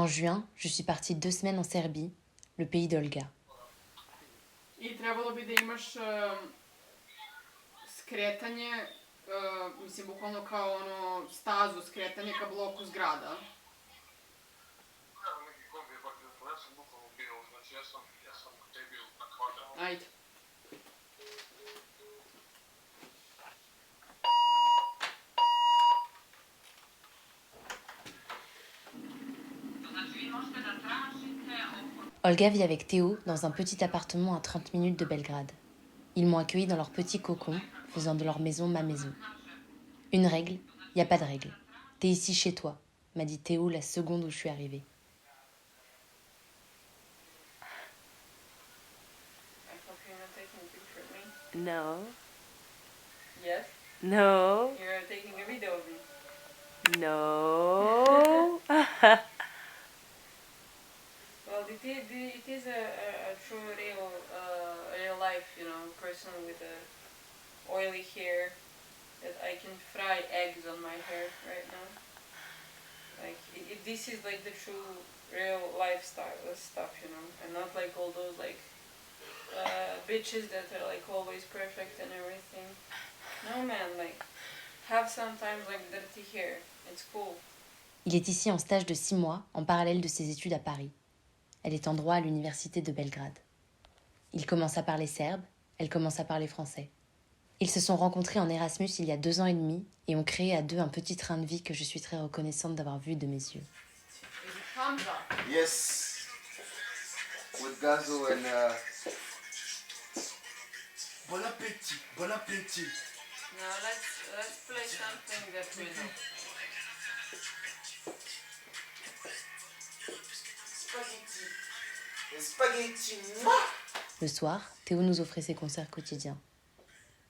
En juin, je suis partie 2 semaines en Serbie, le pays d'Olga. I trebalo bi da imaš skretanje, mislim, bukvalno kao ono stazu skretanje ka bloku zgrada. Ajde. Olga vit avec Théo dans un petit appartement à 30 minutes de Belgrade. Ils m'ont accueillie dans leur petit cocon, faisant de leur maison ma maison. Une règle, y a pas de règle. T'es ici chez toi, m'a dit Théo la seconde où je suis arrivée. No. Yes. No. You're taking a video of me. No. Well, it is a true real life, you know, person with a oily hair that I can fry eggs on my hair right now. Like, this is like the true real lifestyle stuff, you know, and not like all those like bitches that are like always perfect and everything. No man, like, have sometimes like dirty hair. It's cool. Il est ici en stage de 6 mois, en parallèle de ses études à Paris. Elle est en droit à l'université de Belgrade. Il commence à parler serbe, elle commence à parler français. Ils se sont rencontrés en Erasmus il y a 2 ans et demi et ont créé à deux un petit train de vie que je suis très reconnaissante d'avoir vu de mes yeux. Yes. With Gazo and Bon appétit, bon appétit. Now let's play something that we know. Spaghetti. Le soir, Théo nous offrait ses concerts quotidiens.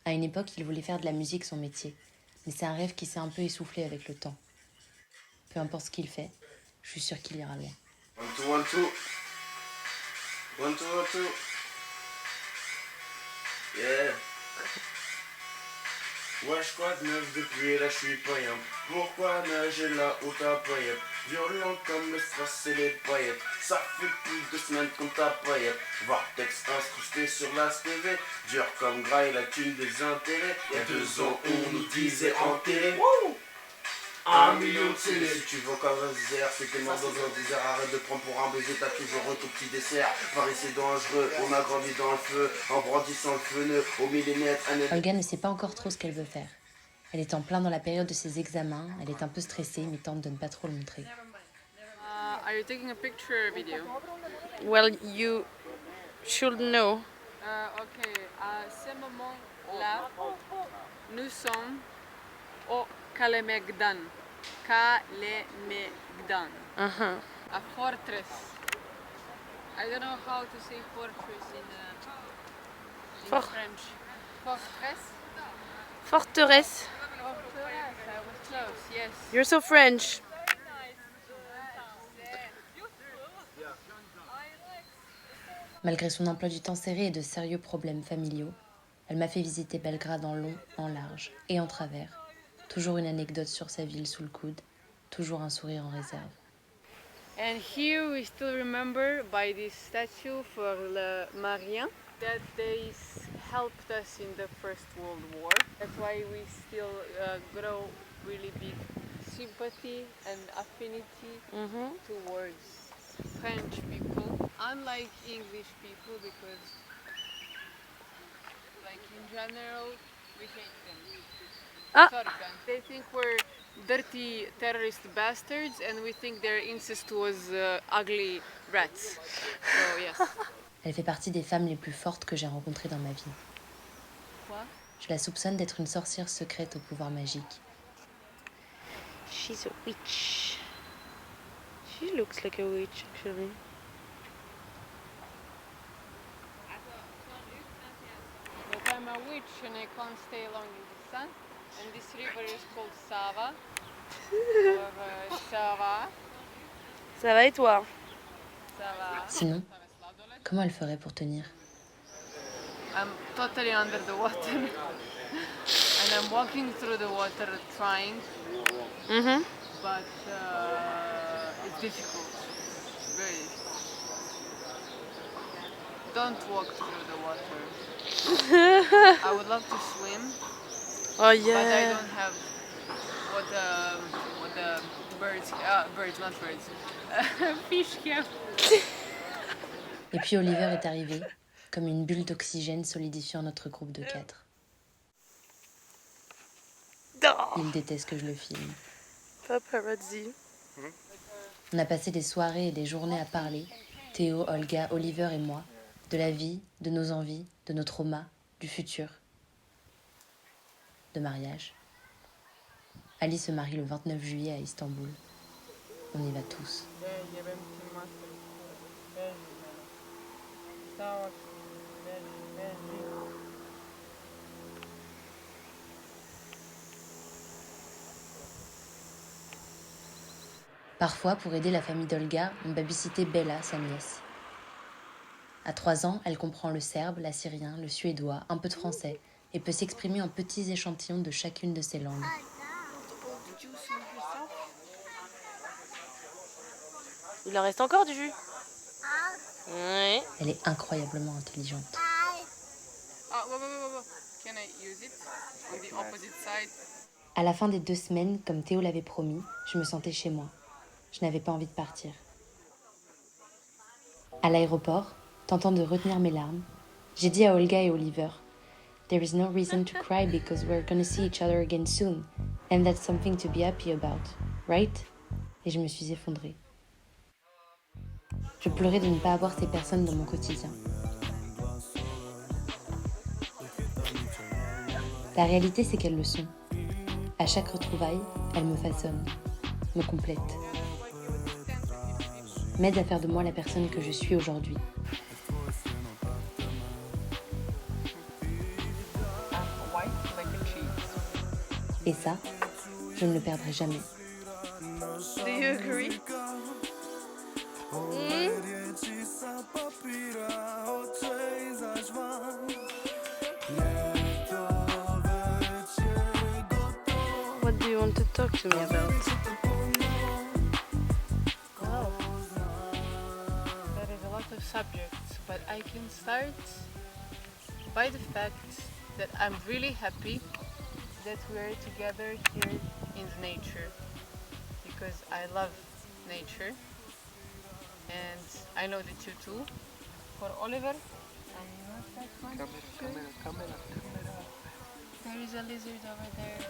À une époque, il voulait faire de la musique son métier, mais c'est un rêve qui s'est un peu essoufflé avec le temps. Peu importe ce qu'il fait, je suis sûre qu'il ira loin. 1, 2, 1, 2. 1, 2, 1, 2. Yeah. Wesh, quoi de neuf depuis là, je suis pas yam. Pourquoi nager là où t'as paillette? Violent comme le strass et les paillettes. Ça fait plus de semaines qu'on t'a paillette. Vortex incrusté sur la TV. Dur comme graille, la thune des intérêts. Y'a 2 ans, on nous disait enterré. 1 million de télé. Si tu veux comme un désert, c'est tellement dans un désert. Arrête de prendre pour un baiser, t'as toujours un tout petit dessert. Paris c'est dangereux, on a grandi dans le feu. En brandissant le feu au millénaire. Olga ne sait pas encore trop ce qu'elle veut faire. Elle est en plein dans la période de ses examens, elle est un peu stressée mais tente de ne pas trop le montrer. Are you taking a picture or a video? Well, you should know. Ok, à ce moment-là, nous sommes au Kalemegdan. Kalemegdan. Uh-huh. A fortress. I don't know how to say fortress in French. Fortress? Forteresse. Fortress, I was close, yes. You're so French. Malgré son emploi du temps serré et de sérieux problèmes familiaux, elle m'a fait visiter Belgrade en long, en large et en travers. Toujours une anecdote sur sa ville sous le coude, toujours un sourire en réserve. And here we still remember by this statue for Le Marien that they helped us in the First World War. That's why we still grow really big sympathy and affinity towards French people, unlike English people, because like in general we hate them. Sorry, they think we're dirty terrorist bastards and we think their incestuous ugly rats. So yes. Elle fait partie des femmes les plus fortes que j'ai rencontrées dans ma vie. Quoi? Je la soupçonne d'être une sorcière secrète au pouvoir magique. She's a witch. She looks like a witch, actually. But I'm a witch and I can't stay long in the sun. And this river is called Sava. Or Sava. Ça va et toi? Sava. Sinon, comment elle ferait pour tenir? I'm totally under the water. And I'm walking through the water trying. Mm-hmm. But it's difficult. don't walk through the water. I would love to swim, Oh but I yeah. don't have what the birds, not birds, fish have. Et puis Oliver est arrivé, comme une bulle d'oxygène solidifiant notre groupe de 4. Oh, Il déteste que je le filme. paparazzi. On a passé des soirées et des journées à parler, Théo, Olga, Oliver et moi, de la vie, de nos envies, de nos traumas, du futur, de mariage. Ali se marie le 29 juillet à Istanbul. On y va tous. Parfois, pour aider la famille d'Olga, on babysitait Bella, sa nièce. À 3 ans, elle comprend le serbe, l'assyrien, le suédois, un peu de français, et peut s'exprimer en petits échantillons de chacune de ces langues. Il en reste encore du jus. Ouais. Elle est incroyablement intelligente. Can I use it on the opposite side? À la fin des 2 semaines, comme Théo l'avait promis, je me sentais chez moi. Je n'avais pas envie de partir. À l'aéroport, tentant de retenir mes larmes, j'ai dit à Olga et Oliver, "There is no reason to cry because we're gonna see each other again soon, and that's something to be happy about, right?" Et je me suis effondrée. Je pleurais de ne pas avoir ces personnes dans mon quotidien. La réalité, c'est qu'elles le sont. À chaque retrouvaille, elles me façonnent, me complètent, m'aident à faire de moi la personne que je suis aujourd'hui. White like a cheese. Et ça, je ne le perdrai jamais. Do you agree? What do you want to talk to me about? Well, there is a lot of subjects, but I can start by the fact that I'm really happy that we're together here in nature, because I love nature, and I know that you too. For Oliver, I'm not that much sure. There is a lizard over there.